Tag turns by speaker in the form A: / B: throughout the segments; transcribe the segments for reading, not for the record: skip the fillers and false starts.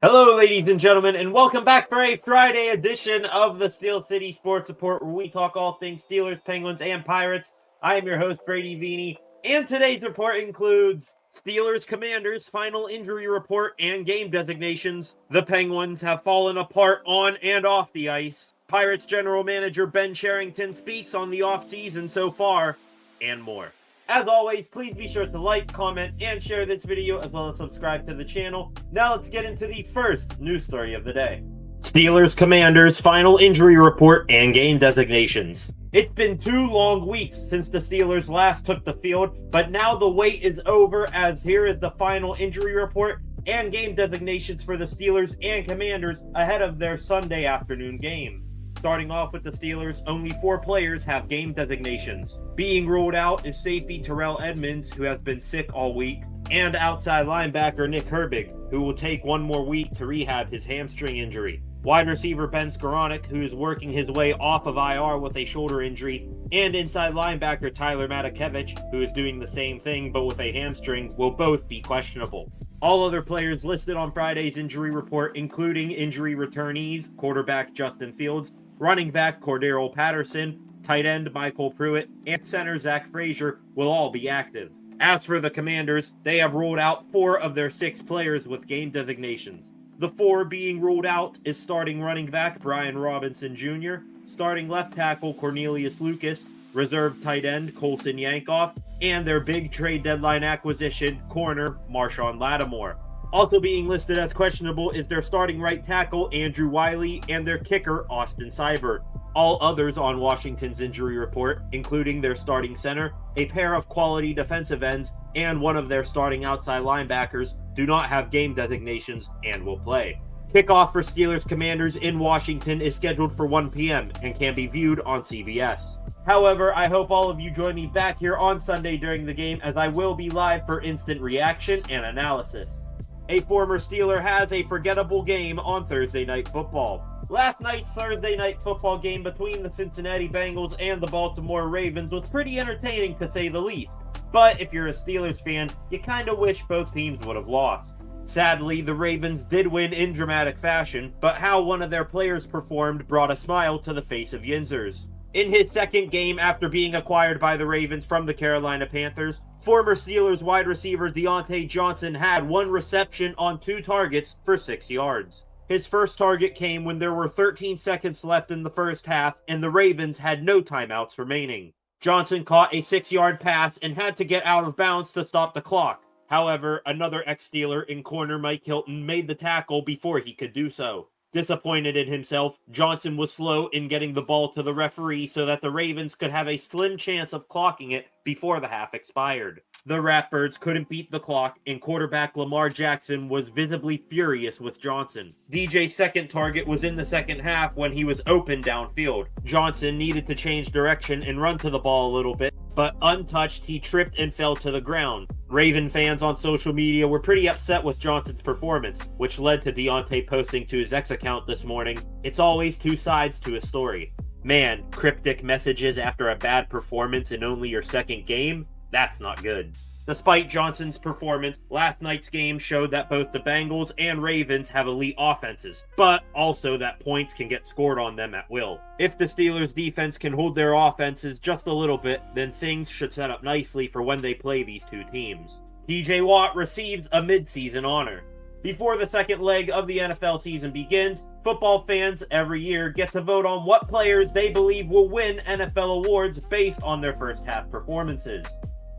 A: Hello, ladies and gentlemen, and welcome back for a Friday edition of the Steel City Sports Report, where we talk all things Steelers, Penguins, and Pirates. I am your host, Brady Vini, and today's report includes Steelers Commanders' final injury report and game designations. The Penguins have fallen apart on and off the ice. Pirates general manager Ben Cherington speaks on the offseason so far, and more. As always, please be sure to like, comment, and share this video, as well as subscribe to the channel. Now let's get into the first news story of the day. Steelers Commanders' final injury report and game designations. It's been 2 long weeks since the Steelers last took the field, but now the wait is over, as here is the final injury report and game designations for the Steelers and Commanders ahead of their Sunday afternoon game. Starting off with the Steelers, only 4 players have game designations. Being ruled out is safety Terrell Edmunds, who has been sick all week, and outside linebacker Nick Herbig, who will take 1 more week to rehab his hamstring injury. Wide receiver Ben Skoranek, who is working his way off of IR with a shoulder injury, and inside linebacker Tyler Matakevich, who is doing the same thing but with a hamstring, will both be questionable. All other players listed on Friday's injury report, including injury returnees, quarterback Justin Fields, running back Cordero Patterson, tight end Michael Pruitt, and center Zach Frazier, will all be active. As for the Commanders, they have ruled out 4 of their 6 players with game designations. The 4 being ruled out is starting running back Brian Robinson Jr., starting left tackle Cornelius Lucas, reserve tight end Colson Yankoff, and their big trade deadline acquisition, corner Marshawn Lattimore. Also being listed as questionable is their starting right tackle, Andrew Wiley, and their kicker, Austin Seibert. All others on Washington's injury report, including their starting center, a pair of quality defensive ends, and one of their starting outside linebackers, do not have game designations and will play. Kickoff for Steelers Commanders in Washington is scheduled for 1 p.m. and can be viewed on CBS. However, I hope all of you join me back here on Sunday during the game, as I will be live for instant reaction and analysis. A former Steeler has a forgettable game on Thursday Night Football. Last night's Thursday Night Football game between the Cincinnati Bengals and the Baltimore Ravens was pretty entertaining, to say the least. But if you're a Steelers fan, you kinda wish both teams would have lost. Sadly, the Ravens did win in dramatic fashion, but how one of their players performed brought a smile to the face of Yinzers. In his second game after being acquired by the Ravens from the Carolina Panthers, former Steelers wide receiver Deontay Johnson had 1 reception on 2 targets for 6 yards. His first target came when there were 13 seconds left in the first half and the Ravens had no timeouts remaining. Johnson caught a 6-yard pass and had to get out of bounds to stop the clock. However, another ex-Steeler in corner Mike Hilton made the tackle before he could do so. Disappointed in himself, Johnson was slow in getting the ball to the referee so that the Ravens could have a slim chance of clocking it before the half expired. The Ratbirds couldn't beat the clock, and quarterback Lamar Jackson was visibly furious with Johnson. DJ's second target was in the second half when he was open downfield. Johnson needed to change direction and run to the ball a little bit, but untouched, he tripped and fell to the ground. Raven fans on social media were pretty upset with Johnson's performance, which led to Deontay posting to his X account this morning, "It's always 2 sides to a story." Man, cryptic messages after a bad performance in only your second game? That's not good. Despite Johnson's performance, last night's game showed that both the Bengals and Ravens have elite offenses, but also that points can get scored on them at will. If the Steelers' defense can hold their offenses just a little bit, then things should set up nicely for when they play these 2 teams. TJ Watt receives a midseason honor. Before the second leg of the NFL season begins, football fans every year get to vote on what players they believe will win NFL awards based on their first half performances.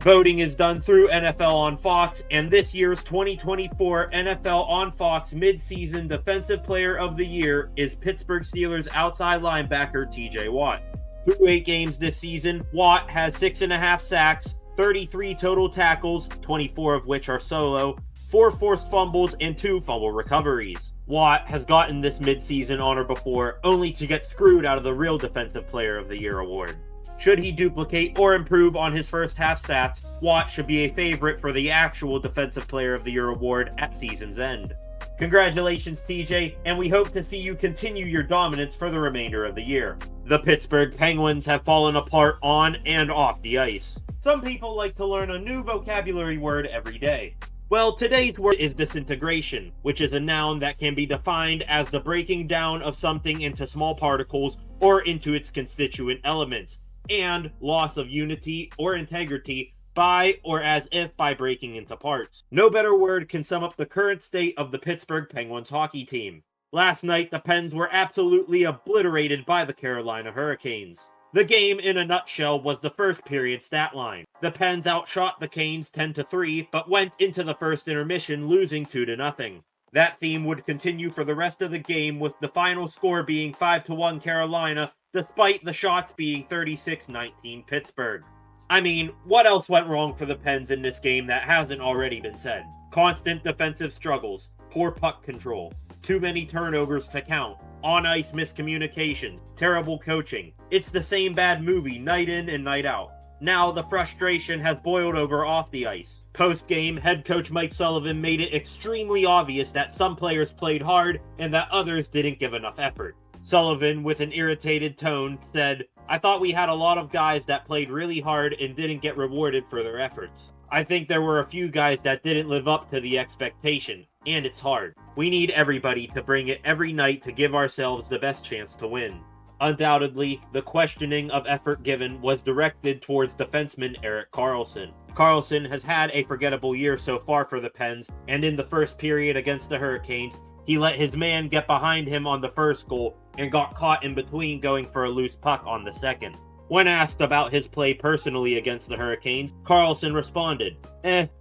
A: Voting is done through NFL on Fox, and this year's 2024 NFL on Fox midseason Defensive Player of the Year is Pittsburgh Steelers outside linebacker TJ Watt. Through 8 games this season, Watt has 6.5 sacks, 33 total tackles, 24 of which are solo, 4 forced fumbles, and 2 fumble recoveries. Watt has gotten this midseason honor before, only to get screwed out of the real Defensive Player of the Year award. Should he duplicate or improve on his first half stats, Watt should be a favorite for the actual Defensive Player of the Year award at season's end. Congratulations, TJ, and we hope to see you continue your dominance for the remainder of the year. The Pittsburgh Penguins have fallen apart on and off the ice. Some people like to learn a new vocabulary word every day. Well, today's word is disintegration, which is a noun that can be defined as the breaking down of something into small particles or into its constituent elements, and loss of unity or integrity by or as if by breaking into parts. No better word can sum up the current state of the Pittsburgh Penguins hockey team. Last night, the Pens were absolutely obliterated by the Carolina Hurricanes. The game, in a nutshell, was the first period stat line. The Pens outshot the Canes 10-3, but went into the first intermission losing 2-0. That theme would continue for the rest of the game, with the final score being 5-1 Carolina, despite the shots being 36-19 Pittsburgh. I mean, what else went wrong for the Pens in this game that hasn't already been said? Constant defensive struggles, poor puck control, too many turnovers to count, on-ice miscommunications, terrible coaching. It's the same bad movie night in and night out. Now the frustration has boiled over off the ice. Post-game, head coach Mike Sullivan made it extremely obvious that some players played hard and that others didn't give enough effort. Sullivan, with an irritated tone, said, "I thought we had a lot of guys that played really hard and didn't get rewarded for their efforts. I think there were a few guys that didn't live up to the expectation, and it's hard. We need everybody to bring it every night to give ourselves the best chance to win." Undoubtedly, the questioning of effort given was directed towards defenseman Erik Karlsson. Karlsson has had a forgettable year so far for the Pens, and in the first period against the Hurricanes, he let his man get behind him on the first goal and got caught in between going for a loose puck on the second. When asked about his play personally against the Hurricanes, Karlsson responded,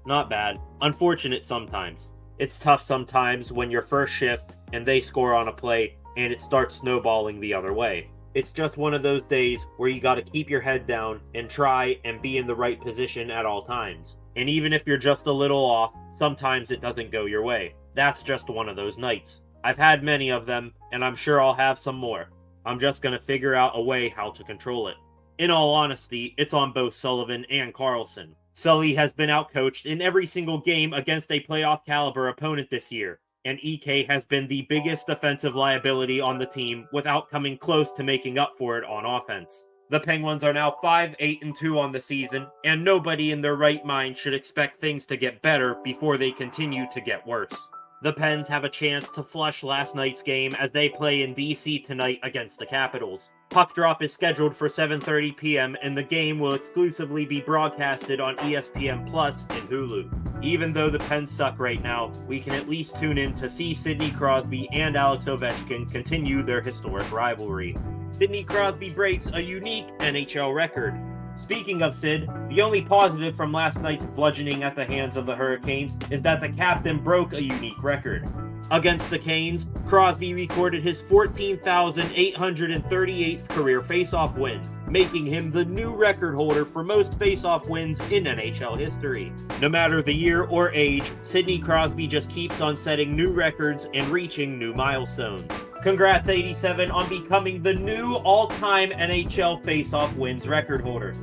A: not bad. Unfortunate sometimes. It's tough sometimes when you're first shift and they score on a play and it starts snowballing the other way. It's just one of those days where you gotta keep your head down and try and be in the right position at all times. And even if you're just a little off, sometimes it doesn't go your way. That's just one of those nights. I've had many of them, and I'm sure I'll have some more. I'm just gonna figure out a way how to control it. In all honesty, it's on both Sullivan and Karlsson. Sully has been outcoached in every single game against a playoff caliber opponent this year, and EK has been the biggest defensive liability on the team without coming close to making up for it on offense. The Penguins are now 5-8-2 on the season, and nobody in their right mind should expect things to get better before they continue to get worse. The Pens have a chance to flush last night's game as they play in DC tonight against the Capitals. Puck drop is scheduled for 7:30 p.m. and the game will exclusively be broadcasted on ESPN Plus and Hulu. Even though the Pens suck right now, we can at least tune in to see Sidney Crosby and Alex Ovechkin continue their historic rivalry. Sidney Crosby breaks a unique NHL record. Speaking of Sid, the only positive from last night's bludgeoning at the hands of the Hurricanes is that the captain broke a unique record. Against the Canes, Crosby recorded his 14,838th career faceoff win, making him the new record holder for most faceoff wins in NHL history. No matter the year or age, Sidney Crosby just keeps on setting new records and reaching new milestones. Congrats 87 on becoming the new all-time NHL faceoff wins record holder.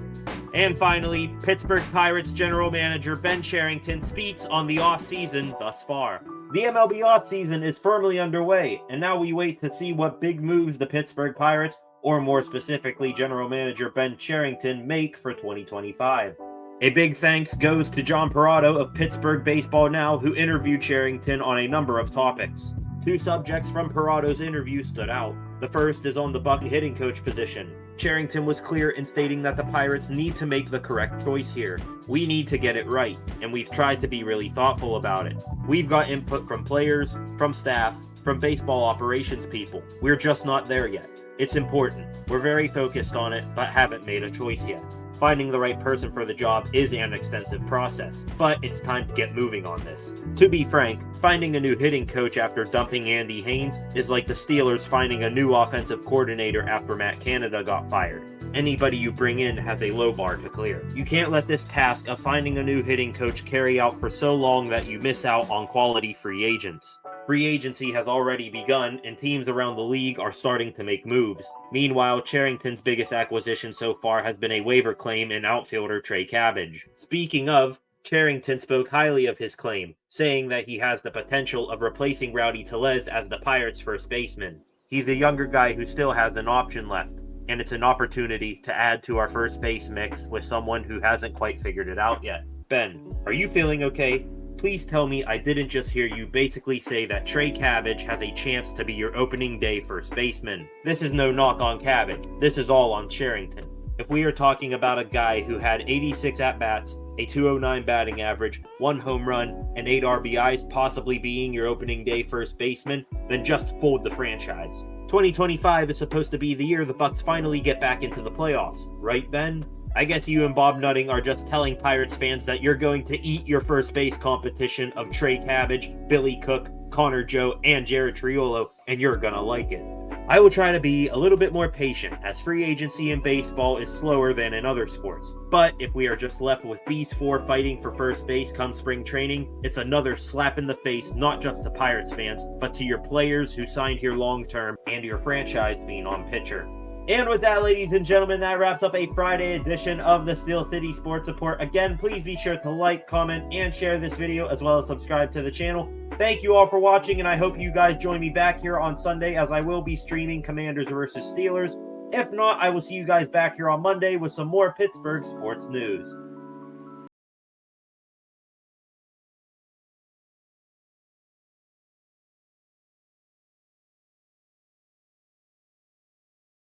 A: And finally, Pittsburgh Pirates general manager Ben Cherington speaks on the offseason thus far. The MLB offseason is firmly underway, and now we wait to see what big moves the Pittsburgh Pirates, or more specifically general manager Ben Cherington, make for 2025. A big thanks goes to John Parado of Pittsburgh Baseball Now, who interviewed Cherington on a number of topics. Two subjects from Parado's interview stood out. The first is on the bucket hitting coach position. Cherington was clear in stating that the Pirates need to make the correct choice here. We need to get it right, and we've tried to be really thoughtful about it. We've got input from players, from staff, from baseball operations people. We're just not there yet. It's important. We're very focused on it, but haven't made a choice yet. Finding the right person for the job is an extensive process, but it's time to get moving on this. To be frank, finding a new hitting coach after dumping Andy Haynes is like the Steelers finding a new offensive coordinator after Matt Canada got fired. Anybody you bring in has a low bar to clear. You can't let this task of finding a new hitting coach carry out for so long that you miss out on quality free agents. Free agency has already begun, and teams around the league are starting to make moves. Meanwhile, Cherington's biggest acquisition so far has been a waiver claim in outfielder Trey Cabbage. Speaking of, Cherington spoke highly of his claim, saying that he has the potential of replacing Rowdy Tellez as the Pirates' first baseman. He's a younger guy who still has an option left, and it's an opportunity to add to our first base mix with someone who hasn't quite figured it out yet. Ben, are you feeling okay? please tell me I didn't just hear you basically say that Trey Cabbage has a chance to be your opening day first baseman. This is no knock on Cabbage. This is all on Sherrington. If we are talking about a guy who had 86 at-bats, a .209 batting average, 1 home run, and 8 RBIs possibly being your opening day first baseman, then just fold the franchise. 2025 is supposed to be the year the Bucks finally get back into the playoffs, right, Ben? I guess you and Bob Nutting are just telling Pirates fans that you're going to eat your first base competition of Trey Cabbage, Billy Cook, Connor Joe, and Jared Triolo, and you're gonna like it. I will try to be a little bit more patient, as free agency in baseball is slower than in other sports. But if we are just left with these 4 fighting for first base come spring training, it's another slap in the face not just to Pirates fans, but to your players who signed here long term and your franchise being on pitcher. And with that, ladies and gentlemen, that wraps up a Friday edition of the Steel City Sports Report. Again, please be sure to like, comment, and share this video, as well as subscribe to the channel. Thank you all for watching, and I hope you guys join me back here on Sunday, as I will be streaming Commanders versus Steelers. If not, I will see you guys back here on Monday with some more Pittsburgh sports news.